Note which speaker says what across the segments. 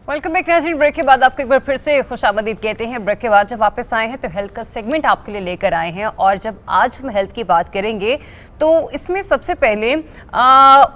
Speaker 1: Welcome back नाज़रीन। Break के बाद आपको एक बार फिर से खुशामदीद कहते हैं। ब्रेक के बाद जब वापस आए हैं तो हेल्थ का सेगमेंट आपके लिए लेकर आए हैं, और जब आज हम हेल्थ की बात करेंगे तो इसमें सबसे पहले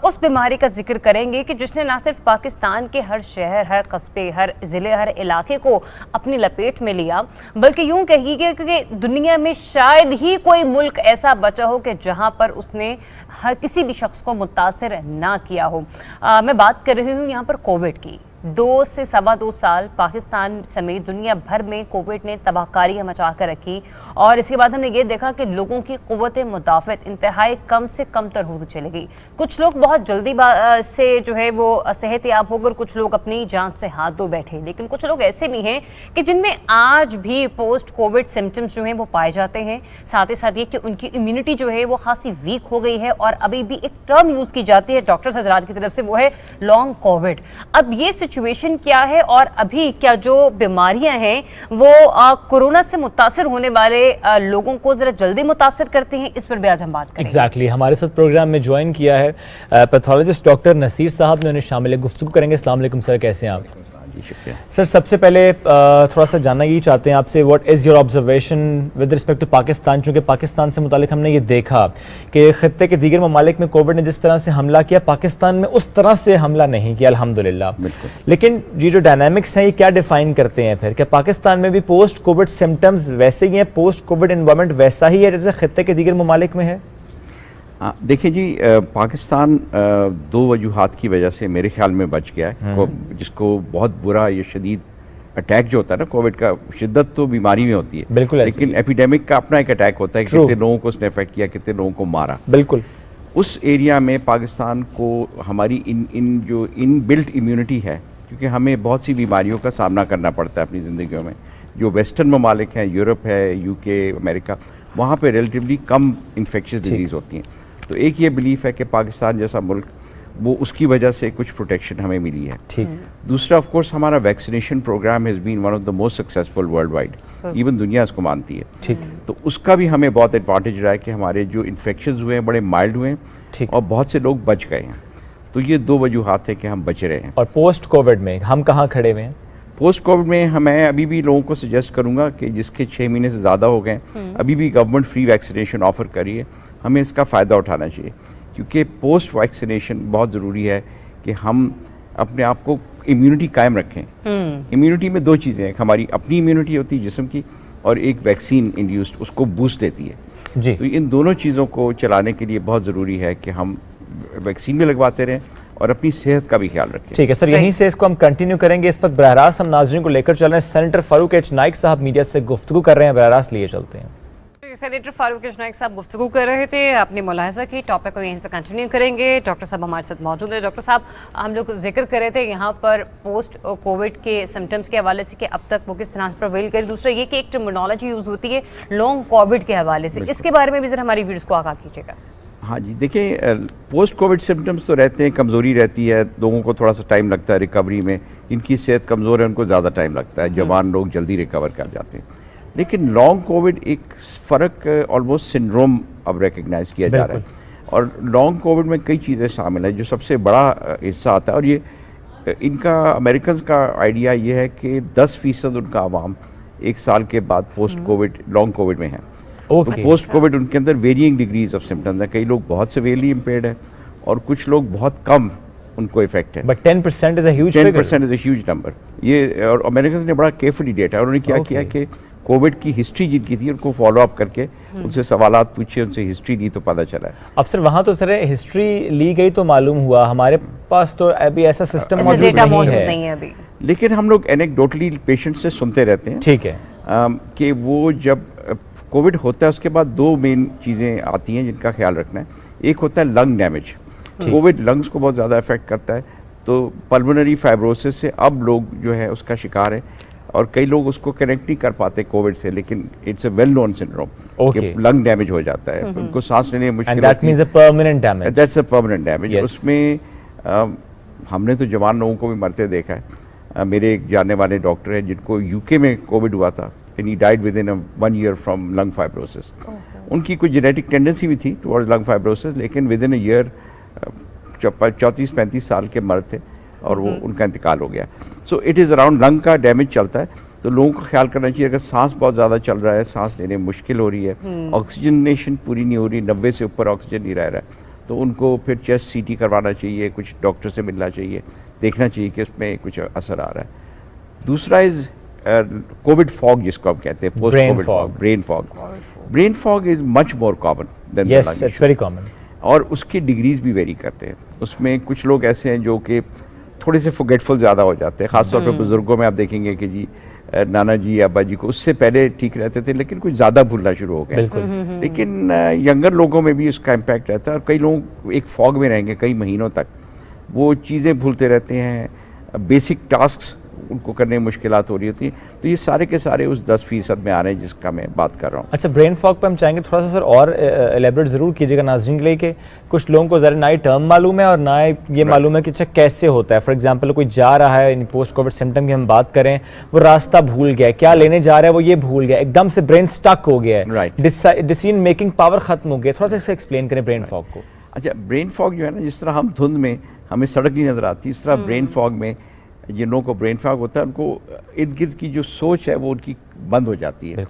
Speaker 1: उस बीमारी का जिक्र करेंगे कि जिसने ना सिर्फ पाकिस्तान के हर शहर, हर कस्बे, हर ज़िले, हर इलाके को अपनी लपेट में लिया, बल्कि यूँ कहिए कि दुनिया में शायद ही कोई मुल्क ऐसा बचा हो कि जहाँ पर उसने हर किसी भी शख्स को मुतासिर ना किया हो। मैं बात कर रही हूँ यहाँ पर कोविड की। 2 से सवा 2 साल पाकिस्तान समेत दुनिया भर में कोविड ने तबाहकारियाँ मचा कर रखी, और इसके बाद हमने ये देखा कि लोगों की क़ुव्वत मुदाफ़त इंतहाई कम से कम तर होती चली गई। कुछ लोग बहुत जल्दी से जो है वो सेहतयाब होकर कुछ लोग अपनी जान से हाथ धो बैठे, लेकिन कुछ लोग ऐसे भी हैं कि जिनमें आज भी पोस्ट कोविड सिम्टम्स जो हैं वो पाए जाते हैं। साथ ही साथ ये कि उनकी इम्यूनिटी जो है वो खासी वीक हो गई है, और अभी भी एक टर्म यूज़ की जाती है डॉक्टर्स हज़रात की तरफ से, वो है लॉन्ग कोविड। अब ये सिचुएशन क्या है, और अभी क्या जो बीमारियां हैं वो कोरोना से मुतासिर होने वाले लोगों को जरा जल्दी मुतासिर करते हैं, इस पर भी आज हम बात करेंगे।
Speaker 2: एग्जैक्टली हमारे साथ प्रोग्राम में ज्वाइन किया है पैथोलॉजिस्ट डॉक्टर नसीर साहब ने, उन्हें शामिल गुफ्तगू करेंगे। अस्सलाम वालेकुम सर, कैसे हैं आप?
Speaker 3: शुक्रिया
Speaker 2: सर, सबसे पहले थोड़ा सा जानना ये चाहते हैं आपसे, what is your observation with respect to Pakistan, चूँकि पाकिस्तान से मुतालिक हमने ये देखा कि खत्ते के दीगर ममालिक में कोविड ने जिस तरह से हमला किया, पाकिस्तान में उस तरह से हमला नहीं किया अल्हम्दुलिल्लाह। लेकिन ये जो डायनामिक्स हैं ये क्या डिफाइन करते हैं फिर? क्या पाकिस्तान में भी पोस्ट कोविड सिम्टम्स वैसे ही हैं, पोस्ट कोविड इन्वायरमेंट वैसा ही है जैसे खत्ते के दीगर ममालिक में है?
Speaker 3: देखिए जी, पाकिस्तान 2 वजूहात की वजह से मेरे ख्याल में बच गया है, जिसको बहुत बुरा ये शदीद अटैक जो होता है ना कोविड का, शिद्दत तो बीमारी में होती है
Speaker 2: बिल्कुल,
Speaker 3: लेकिन एपिडेमिक का अपना एक अटैक होता है कि कितने लोगों को उसने अफेक्ट किया, कितने लोगों को मारा।
Speaker 2: बिल्कुल
Speaker 3: उस एरिया में पाकिस्तान को हमारी इन बिल्ट इम्यूनिटी है, क्योंकि हमें बहुत सी बीमारियों का सामना करना पड़ता है अपनी ज़िंदगियों में। जो वेस्टर्न ममालिक हैं, यूरोप है, UK, अमेरिका, वहाँ पे रिलेटिवली कम इन्फेक्शियस डिजीज़ होती हैं। तो एक ये बिलीफ है कि पाकिस्तान जैसा मुल्क, वो उसकी वजह से कुछ प्रोटेक्शन हमें मिली है।
Speaker 2: ठीक।
Speaker 3: दूसरा ऑफ कोर्स हमारा vaccination programme has been one of the most successful worldwide, even दुनिया इसको मानती है।
Speaker 2: ठीक।
Speaker 3: तो उसका भी हमें बहुत एडवांटेज रहा है कि हमारे जो इन्फेक्शन हुए हैं बड़े माइल्ड हुए हैं, और बहुत से लोग बच गए हैं। तो ये 2 वजूहात है कि हम बचे रहे हैं।
Speaker 2: और पोस्ट कोविड में हम कहाँ खड़े हुए हैं?
Speaker 3: पोस्ट कोविड में मैं अभी भी लोगों को सजेस्ट करूंगा कि जिसके 6 महीने से ज़्यादा हो गए, अभी भी गवर्नमेंट फ्री वैक्सीनेशन ऑफ़र करी है, हमें इसका फ़ायदा उठाना चाहिए, क्योंकि पोस्ट वैक्सीनेशन बहुत ज़रूरी है कि हम अपने आप को इम्यूनिटी कायम रखें। इम्यूनिटी में 2 चीज़ें हैं, हमारी अपनी इम्यूनिटी होती है जिस्म की, और एक वैक्सीन इंड्यूस्ड उसको बूस्ट देती है
Speaker 2: जी।
Speaker 3: तो इन दोनों चीज़ों को चलाने के लिए बहुत ज़रूरी है कि हम वैक्सीन भी लगवाते रहें और अपनी सेहत का भी ख्याल रखें।
Speaker 2: ठीक है सर, यहीं से इसको हम कंटिन्यू करेंगे। इस वक्त बराह रास्त हम नाज़रीन को लेकर चल रहे हैं, सेनेटर फारूक एच नाइक साहब मीडिया से गुफ्तगू कर रहे हैं, बराह रास्त लिए चलते हैं।
Speaker 1: सेनेटर फारूक एच नाइक साहब गुफ्तगू कर रहे थे, अपनी मुलाहिज़ा की टॉपिक को यहीं से कंटिन्यू करेंगे। डॉक्टर साहब हमारे साथ मौजूद है। डॉक्टर साहब, हम लोग जिक्र कर रहे थे यहाँ पर पोस्ट कोविड के सिम्टम्स के हवाले से कि अब तक वो किस तरह से प्रवेल करे। दूसरा ये कि एक टर्मिनोलॉजी यूज़ होती है लॉन्ग कोविड के हवाले से, इसके बारे में भी ज़रा हमारी व्यूअर्स को आगाह कीजिएगा।
Speaker 3: हाँ जी, देखिए पोस्ट कोविड सिम्टम्स तो रहते हैं, कमज़ोरी रहती है, लोगों को थोड़ा सा टाइम लगता है रिकवरी में, जिनकी सेहत कमज़ोर है उनको ज़्यादा टाइम लगता है, जवान लोग जल्दी रिकवर कर जाते हैं। लेकिन लॉन्ग कोविड एक फ़र्क ऑलमोस्ट सिंड्रोम अब रिकग्नाइज किया जा रहा है, और लॉन्ग कोविड में कई चीज़ें शामिल हैं। जो सबसे बड़ा हिस्सा आता है, और ये इनका अमेरिकन का आइडिया ये है कि 10% उनका आवाम 1 साल के बाद पोस्ट कोविड लॉन्ग कोविड में है। तो पोस्ट कोविड उनके अंदर वेरिइंग डिग्रीज ऑफ सिम्टम्स है, कई लोग बहुत सेवेरली इम्पेयर्ड है और कुछ लोग बहुत कम उनको इफेक्ट है।
Speaker 2: But 10% is a huge
Speaker 3: 10% is a huge number. ये और अमेरिकन ने बड़ा केयरफुली डेटा, उन्होंने क्या किया कि कोविड की हिस्ट्री जिनकी थी उनको फॉलो अप करके उनसे सवालात पूछे, उनसे हिस्ट्री ली तो पता चला है।
Speaker 2: अब सर वहाँ तो सर हिस्ट्री ली गई तो मालूम हुआ, हमारे पास तो अभी ऐसा सिस्टम मौजूद नहीं है
Speaker 1: अभी।
Speaker 3: लेकिन हम लोग एनेक्डोटली पेशेंट से सुनते रहते हैं,
Speaker 2: ठीक है,
Speaker 3: कि वो जब कोविड होता है उसके बाद 2 मेन चीज़ें आती हैं जिनका ख्याल रखना है। एक होता है लंग डैमेज, कोविड लंग्स को बहुत ज़्यादा अफेक्ट करता है, तो पल्मोनरी फाइब्रोसिस से अब लोग जो है उसका शिकार है, और कई लोग उसको कनेक्ट नहीं कर पाते कोविड से, लेकिन it's a well known syndrome कि लंग डैमेज हो जाता है, उनको सांस लेने में मुश्किल होती है। That's a permanent damage. उसमें हमने तो जवान लोगों को भी मरते देखा है। मेरे एक जानने वाले डॉक्टर हैं जिनको UK में कोविड हुआ था, and he died within 1 year from lung fibrosis. उनकी कुछ जेनेटिक टेंडेंसी भी थी टुवर्ड्स लंग फाइब्रोसिस, लेकिन विद इन अ ईयर 34-35 साल के मर्द थे, और वो उनका इंतकाल हो गया। So it is around lung का डैमेज चलता है, तो लोगों को ख्याल करना चाहिए अगर सांस बहुत ज़्यादा चल रहा है, सांस लेने में मुश्किल हो रही है, ऑक्सीजनेशन पूरी नहीं हो रही, 90 से ऊपर ऑक्सीजन नहीं रह रहा है, तो उनको फिर चेस्ट CT करवाना चाहिए, कुछ डॉक्टर से मिलना चाहिए, देखना चाहिए कि उसमें कुछ असर आ रहा है। दूसरा इज़ कोविड फॉग जिसको हम कहते हैं, post covid fog, brain fog. Brain fog is much more common than the lung
Speaker 2: it's very common,
Speaker 3: और उसके डिग्रीज भी वेरी करते हैं। उसमें कुछ लोग ऐसे हैं जो कि थोड़े से फॉरगेटफुल ज़्यादा हो जाते हैं, ख़ासतौर पर बुज़ुर्गों में आप देखेंगे कि जी नाना जी अब्बा जी को उससे पहले ठीक रहते थे लेकिन कुछ ज़्यादा भूलना शुरू हो गए। लेकिन यंगर लोगों में भी उसका इम्पैक्ट रहता है, और कई लोग एक फॉग में रहेंगे कई महीनों तक, वो चीज़ें भूलते रहते हैं, बेसिक टास्क उनको करने में मुश्किलात हो रही होती है। तो ये सारे के सारे उस 10% में आ रहे हैं जिसका मैं बात कर रहा हूँ।
Speaker 2: अच्छा, ब्रेन फॉग पे हम चाहेंगे थोड़ा सा सर और एलेबरेट ज़रूर कीजिएगा नाज़रीन के लिए कि कुछ लोगों को ज़रा ना ही टर्म मालूम है और ना ही ये मालूम है कि अच्छा कैसे होता है। फॉर एग्जांपल कोई जा रहा है, इन पोस्ट कोविड सिम्टम की हम बात करें, वो रास्ता भूल गया, क्या लेने जा रहा है वो ये भूल गया, एकदम से ब्रेन स्टक हो गया है, डिसीजन मेकिंग पावर खत्म हो गया। थोड़ा सा इसे एक्सप्लेन करें ब्रेन फॉग को।
Speaker 3: अच्छा, ब्रेन फॉग जो है ना, जिस तरह हम धुंध में हमें सड़क नहीं नज़र आती, इस तरह ब्रेन फॉग में जिन को ब्रेन फॉग होता है उनको इर्द गिर्द की जो सोच है वो उनकी बंद हो जाती है।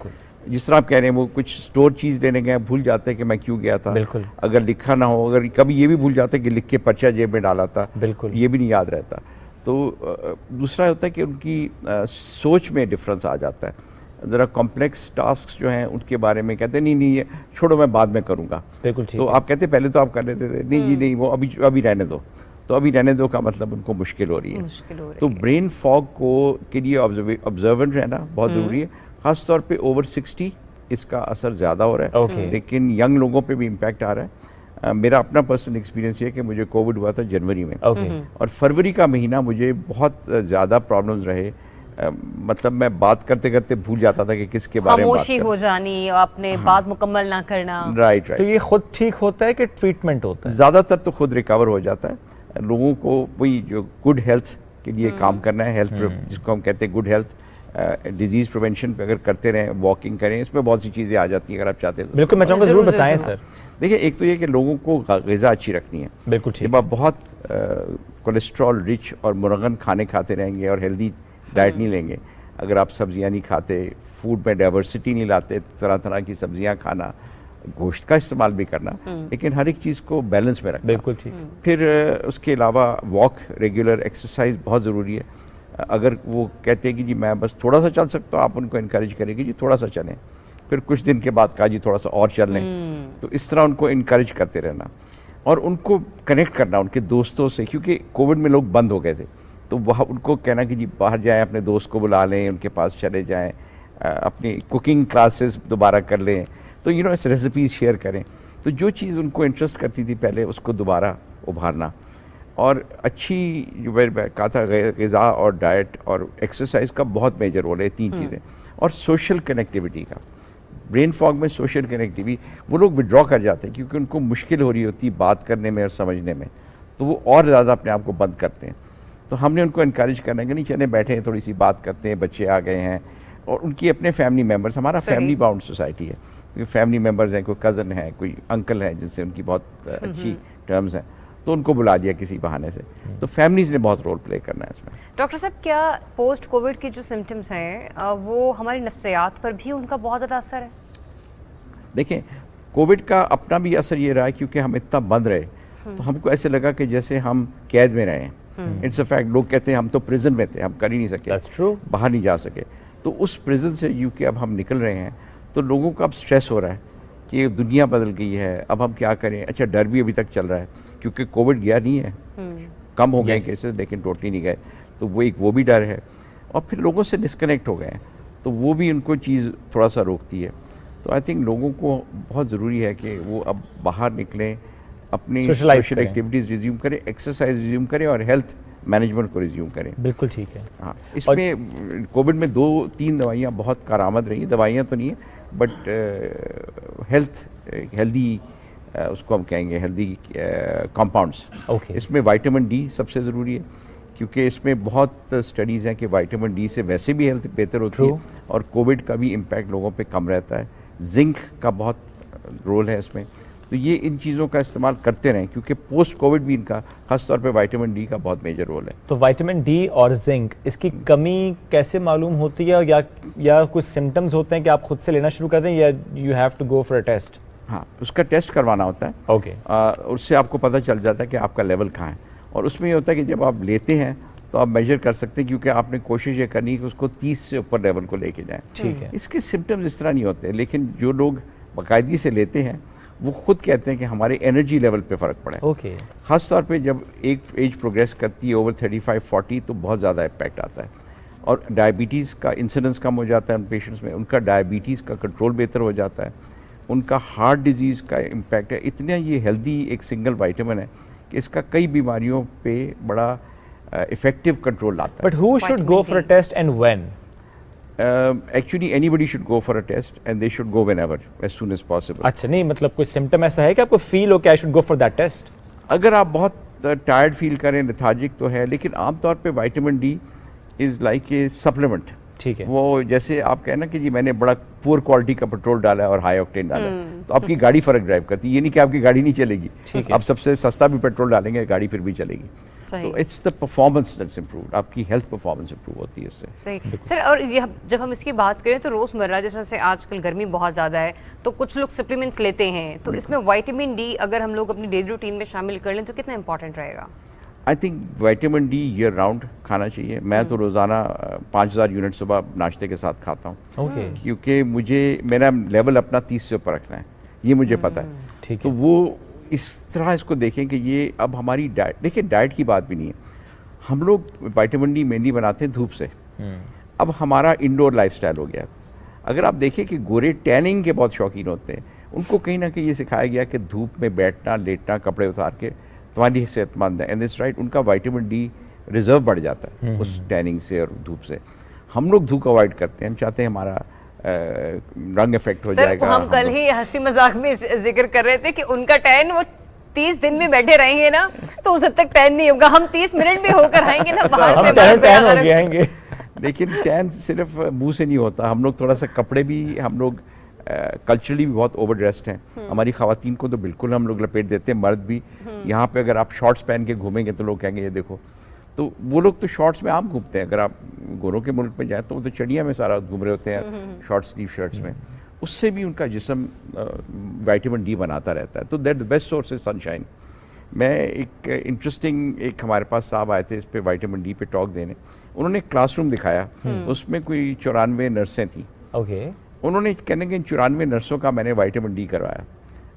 Speaker 3: जिस तरह आप कह रहे हैं वो कुछ स्टोर चीज़ लेने गए, भूल जाते हैं कि मैं क्यों गया था, अगर लिखा ना हो, अगर कभी ये भी भूल जाते हैं कि लिख के पर्चा जेब में डाला था, ये भी नहीं याद रहता। तो दूसरा होता है कि उनकी सोच में डिफरेंस आ जाता है। ज़रा कॉम्प्लेक्स टास्क जो हैं उनके बारे में कहते हैं नहीं ये छोड़ो मैं बाद में करूँगा, तो आप कहते पहले तो आप कर लेते थे, नहीं जी नहीं वो अभी रहने दो, तो अभी रहने दो का मतलब उनको मुश्किल हो रही है। तो ब्रेन फॉग को के लिए ऑब्जर्वेंट रहना बहुत ज़रूरी है, ख़ास तौर पे ओवर 60 इसका असर ज़्यादा हो रहा है, लेकिन यंग लोगों पे भी इम्पैक्ट आ रहा है। मेरा अपना पर्सनल एक्सपीरियंस ये है कि मुझे कोविड हुआ था जनवरी में, और फरवरी का महीना मुझे बहुत ज़्यादा प्रॉब्लम्स रहे। मतलब मैं बात करते करते भूल जाता था कि किसके बारे में बात
Speaker 1: खामोशी हो जानी, आपने बात मुकम्मल ना करना।
Speaker 3: राइट।
Speaker 2: तो ये खुद ठीक होता है कि ट्रीटमेंट होता है?
Speaker 3: ज़्यादातर तो खुद रिकवर हो जाता है। लोगों को वही जो गुड हेल्थ के लिए काम करना है, हेल्थ जिसको हम कहते हैं गुड हेल्थ, डिजीज प्रिवेंशन पे अगर करते रहें, वॉकिंग करें, इसमें बहुत सी चीज़ें आ जाती हैं अगर आप चाहते हैं तो।
Speaker 2: बिल्कुल, मैं चाहूँगा ज़रूर बताएं सर।
Speaker 3: देखिए, एक तो ये कि लोगों को ग़िज़ा अच्छी रखनी है।
Speaker 2: बिल्कुल ठीक।
Speaker 3: जब आप बहुत कोलेस्ट्रॉल रिच और मुरगन खाने खाते रहेंगे और हेल्दी डाइट नहीं लेंगे, अगर आप सब्जियां नहीं खाते, फूड में डाइवर्सिटी नहीं लाते, तरह तरह की सब्जियां खाना, गोश्त का इस्तेमाल भी करना, लेकिन हर एक चीज़ को बैलेंस में रखना।
Speaker 2: बिल्कुल ठीक।
Speaker 3: फिर उसके अलावा वॉक, रेगुलर एक्सरसाइज बहुत ज़रूरी है। अगर वो कहते हैं कि जी मैं बस थोड़ा सा चल सकता हूँ, आप उनको इनकरेज करें कि जी थोड़ा सा चलें, फिर कुछ दिन के बाद कहा जी थोड़ा सा और चल लें, तो इस तरह उनको इनकरेज करते रहना और उनको कनेक्ट करना उनके दोस्तों से, क्योंकि कोविड में लोग बंद हो गए थे, तो वहाँ उनको कहना कि जी बाहर जाएं, अपने दोस्त को बुला लें, उनके पास चले जाएं, अपनी कुकिंग क्लासेस दोबारा कर लें, तो इस रेसिपीज़ शेयर करें। तो जो चीज़ उनको इंटरेस्ट करती थी पहले, उसको दोबारा उभारना। और अच्छी जो मैं कहा था, ग़िज़ा और डाइट और एक्सरसाइज का बहुत मेजर रोल है, 3 चीज़ें। और सोशल कनेक्टिविटी का, ब्रेन फॉग में सोशल कनेक्टिविटी, वो लोग विड्रॉ कर जाते हैं क्योंकि उनको मुश्किल हो रही होती है बात करने में और समझने में, तो वो और ज़्यादा अपने आप को बंद करते हैं। तो हमने उनको इनकरेज करना है कि नहीं चले बैठे हैं, थोड़ी सी बात करते हैं, बच्चे आ गए हैं, और उनकी अपने फैमिली मेम्बर्स, हमारा फैमिली बाउंड सोसाइटी है, क्योंकि फैमिली मेम्बर्स हैं, कोई कज़न है, कोई अंकल है जिनसे उनकी बहुत अच्छी टर्म्स हैं, तो उनको बुला दिया किसी बहाने से। तो फैमिलीज़ ने बहुत रोल प्ले करना है इसमें।
Speaker 1: डॉक्टर साहब, क्या पोस्ट कोविड की जो सिम्टम्स हैं वो हमारी नफ्सियात पर भी उनका बहुत ज़्यादा असर है?
Speaker 3: देखें, कोविड का अपना भी असर ये रहा है क्योंकि हम इतना बंद रहे, तो हमको ऐसे लगा कि जैसे हम कैद में रहे हैं। इट्स अ फैक्ट, लोग कहते हैं हम तो प्रिजन में थे, हम कर ही नहीं सके, बाहर नहीं जा सके। तो उस प्रिजन से यूके अब हम निकल रहे हैं, तो लोगों का अब स्ट्रेस हो रहा है कि दुनिया बदल गई है, अब हम क्या करें। अच्छा, डर भी अभी तक चल रहा है क्योंकि कोविड गया नहीं है, कम हो गए केसेस लेकिन टोटली नहीं गए, तो वो भी डर है। और फिर लोगों से डिस्कनेक्ट हो गए हैं, तो वो भी उनको चीज़ थोड़ा सा रोकती है। तो आई थिंक लोगों को बहुत ज़रूरी है कि वो अब बाहर निकलें, अपनी सोशल एक्टिविटीज़ रिज्यूम करें, एक्सरसाइज रिज्यूम करें और हेल्थ मैनेजमेंट को रिज्यूम करें।
Speaker 2: बिल्कुल ठीक है।
Speaker 3: हाँ, इसमें कोविड में 2-3 दवाइयाँ बहुत कारआमद रही। दवाइयाँ तो नहीं है, बट हेल्दी उसको हम कहेंगे हेल्दी कंपाउंड्स। इसमें विटामिन डी सबसे ज़रूरी है, क्योंकि इसमें बहुत स्टडीज़ हैं कि विटामिन डी से वैसे भी हेल्थ बेहतर होती है और कोविड का भी इम्पैक्ट लोगों पे कम रहता है। जिंक का बहुत रोल है इसमें, तो ये इन चीज़ों का इस्तेमाल करते रहें, क्योंकि पोस्ट कोविड भी इनका खासतौर पे विटामिन डी का बहुत मेजर रोल है।
Speaker 2: तो विटामिन डी और जिंक, इसकी कमी कैसे मालूम होती है, या कुछ सिम्टम्स होते हैं कि आप खुद से लेना शुरू कर दें, या you have to go for a test?
Speaker 3: हाँ, उसका टेस्ट करवाना होता है।
Speaker 2: ओके।
Speaker 3: उससे आपको पता चल जाता है कि आपका लेवल कहाँ है, और उसमें ये होता है कि जब आप लेते हैं तो आप मेजर कर सकते हैं, क्योंकि आपने कोशिश ये करनी है कि उसको 30 से ऊपर लेवल को लेके जाएं।
Speaker 2: ठीक है।
Speaker 3: इसके सिम्टम्स इस तरह नहीं होते, लेकिन जो लोग बाकायदगी से लेते हैं वो खुद कहते हैं कि हमारे एनर्जी लेवल पे फ़र्क पड़ा है।
Speaker 2: ओके।
Speaker 3: ख़ास तौर पे जब एक एज प्रोग्रेस करती है ओवर 35-40 तो बहुत ज़्यादा इम्पैक्ट आता है, और डायबिटीज़ का इंसिडेंस कम हो जाता है उन पेशेंट्स में, उनका डायबिटीज़ का कंट्रोल बेहतर हो जाता है, उनका हार्ट डिजीज़ का इम्पैक्ट है। इतना ये हेल्दी एक सिंगल विटामिन है कि इसका कई बीमारियों पे बड़ा इफेक्टिव कंट्रोल लाता है।
Speaker 2: But who should go for a test and when?
Speaker 3: Actually anybody should go for a test and they should go whenever, as soon as possible.
Speaker 2: अच्छा, नहीं मतलब कोई सिम्टम ऐसा है कि आपको फील हो कि I should go for that test?
Speaker 3: अगर आप बहुत टायर्ड फील करें, लेथार्जिक तो है, लेकिन आमतौर पे vitamin D is like a supplement.
Speaker 2: ठीक है।
Speaker 3: वो जैसे आप कहना कि जी मैंने बड़ा पुअर क्वालिटी का पेट्रोल डाला है और हाई ऑक्टेन डाला है, तो आपकी गाड़ी फर्क ड्राइव करती है, ये नहीं कि आपकी गाड़ी नहीं चलेगी।
Speaker 2: ठीक है।
Speaker 3: आप सबसे सस्ता भी पेट्रोल डालेंगे, गाड़ी फिर भी चलेगी।
Speaker 1: सही।
Speaker 3: तो it's the performance that's improved, आपकी हेल्थ परफॉर्मेंस इम्प्रूव होती है उससे।
Speaker 1: सही सर। और ये जब हम इसकी बात करें तो रोज़मर्रा जैसे आजकल गर्मी बहुत ज़्यादा है तो कुछ लोग सप्लीमेंट्स लेते हैं, तो इसमें विटामिन डी अगर हम लोग अपनी डेली रूटीन में शामिल कर लें तो कितना इंपॉर्टेंट रहेगा?
Speaker 3: I think vitamin D year round खाना चाहिए। मैं तो रोज़ाना 5000 यूनिट सुबह नाश्ते के साथ खाता हूँ।
Speaker 2: ओके।
Speaker 3: क्योंकि मुझे मेरा लेवल अपना 30 से ऊपर रखना है, ये मुझे पता है।
Speaker 2: ठीक
Speaker 3: तो
Speaker 2: है।
Speaker 3: वो इस तरह इसको देखें कि ये अब हमारी डाइट, देखिए डाइट की बात भी नहीं है, हम लोग विटामिन डी मेनली बनाते हैं धूप से। अब हमारा इंडोर लाइफस्टाइल हो गया। अगर आप देखें कि गोरे टैनिंग के बहुत शौकीन होते हैं, उनको कहीं ना कहीं ये सिखाया गया कि धूप में बैठना, लेटना, कपड़े उतार के तुम्हारी सेहतमंद है, एंड दिस राइट, उनका विटामिन डी रिजर्व बढ़ जाता है उस टैनिंग से और धूप से। हम लोग धूप अवॉइड करते हैं, हम चाहते हैं हमारा रंग इफेक्ट हो जाएगा।
Speaker 1: हम कल ही हंसी मजाक में जिक्र कर रहे थे कि उनका टैन वो 30 दिन में बैठे रहेंगे ना तो उस हद तक टैन नहीं होगा, हम 30 मिनट में होकर आएंगे ना बाहर से,
Speaker 2: टैन हो गए आएंगे।
Speaker 3: लेकिन टैन सिर्फ मुंह से नहीं होता, हम लोग थोड़ा सा कपड़े भी, हम लोग कल्चरली भी बहुत ओवर ड्रेस्ड हैं। हमारी ख़वातीन को तो बिल्कुल हम लोग लपेट देते हैं, मर्द भी। यहाँ पे अगर आप शॉर्ट्स पहन के घूमेंगे तो लोग कहेंगे ये देखो। तो वो लोग तो शॉर्ट्स में आम घूमते हैं, अगर आप गोरों के मुल्क में जाए तो वो तो चढ़िया में सारा घूम रहे होते हैं शॉर्ट स्लीव शर्ट्स में। उससे भी उनका जिस्म विटामिन डी बनाता रहता है। तो that the best source is sunshine. मैं एक इंटरेस्टिंग, एक हमारे पास साहब आए थे इस पे विटामिन डी पे टॉक देने, उन्होंने क्लासरूम दिखाया, उसमें कोई 94 नर्सें थी।
Speaker 2: ओके।
Speaker 3: उन्होंने कहने कि 94 नर्सों का मैंने विटामिन डी करवाया,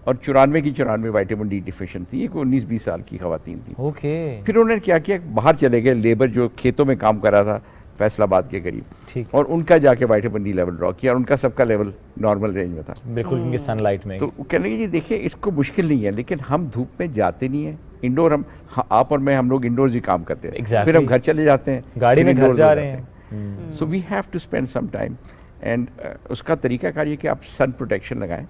Speaker 3: और 94 की 94 विटामिन डी डिफिशिएंट थी। एक 19-20 साल की खवातीन थी।
Speaker 2: ओके।
Speaker 3: फिर उन्होंने क्या किया, बाहर चले गए, लेबर जो खेतों में काम कर रहा था फैसलाबाद के करीब,
Speaker 2: ठीक।
Speaker 3: और उनका जाके विटामिन डी लेवल ड्रॉ किया, और उनका सबका लेवल नॉर्मल रेंज में था,
Speaker 2: बिल्कुल उनके सनलाइट में।
Speaker 3: तो वो कहने लगे जी देखिए इसको मुश्किल नहीं है, लेकिन हम धूप में जाते नहीं है। इंडोर हम, आप और मैं, हम लोग इंडोर्स ही काम करते हैं।
Speaker 2: Exactly.
Speaker 3: फिर हम घर चले जाते हैं,
Speaker 2: गाड़ी
Speaker 3: फिर
Speaker 2: में घर
Speaker 3: indoors
Speaker 2: जा
Speaker 3: हो
Speaker 2: रहे
Speaker 3: जाते
Speaker 2: हैं।
Speaker 3: So we have to spend some time, and उसका तरीकाकार ये कि आप सन प्रोटेक्शन लगाएं।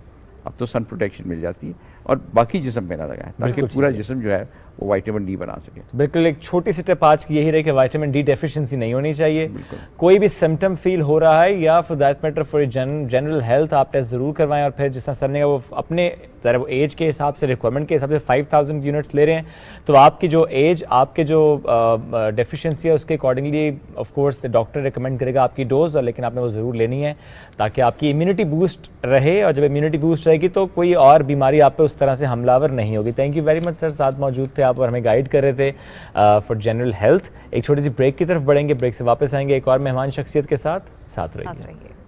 Speaker 3: अब तो सन प्रोटेक्शन मिल जाती है, और बाकी जिस्म पे ना लगाएं, ताकि
Speaker 2: बिल्कुल
Speaker 3: पूरा
Speaker 2: ठीक है।
Speaker 3: जिस्म जो है वो विटामिन डी बना सके।
Speaker 2: बिल्कुल, एक छोटी सी टिप आज की यही रही कि विटामिन डी डेफिशिएंसी नहीं होनी चाहिए। कोई भी सिम्टम फील हो रहा है, या for that matter for general health, आप टेस्ट जरूर करवाएं। और फिर जिस तरह सर ने वो अपने वो एज के हिसाब से, रिक्वायरमेंट के हिसाब से 5000 यूनिट्स ले रहे हैं, तो आपकी जो एज, आपके जो डेफिशिएंसी है उसके accordingly of course doctor recommend करेगा आपकी डोज, लेकिन आपने वो ज़रूर लेनी है ताकि आपकी इम्यूनिटी बूस्ट रहे, और जब इम्यूनिटी बूस्ट रहेगी तो कोई और बीमारी आप पे उस तरह से हमलावर नहीं होगी। Thank you very much sir, साथ मौजूद थे आप और हमें गाइड कर रहे थे फॉर जनरल हेल्थ। एक छोटी सी ब्रेक की तरफ बढ़ेंगे, ब्रेक से वापस आएंगे एक और मेहमान शख्सियत के साथ रहिए।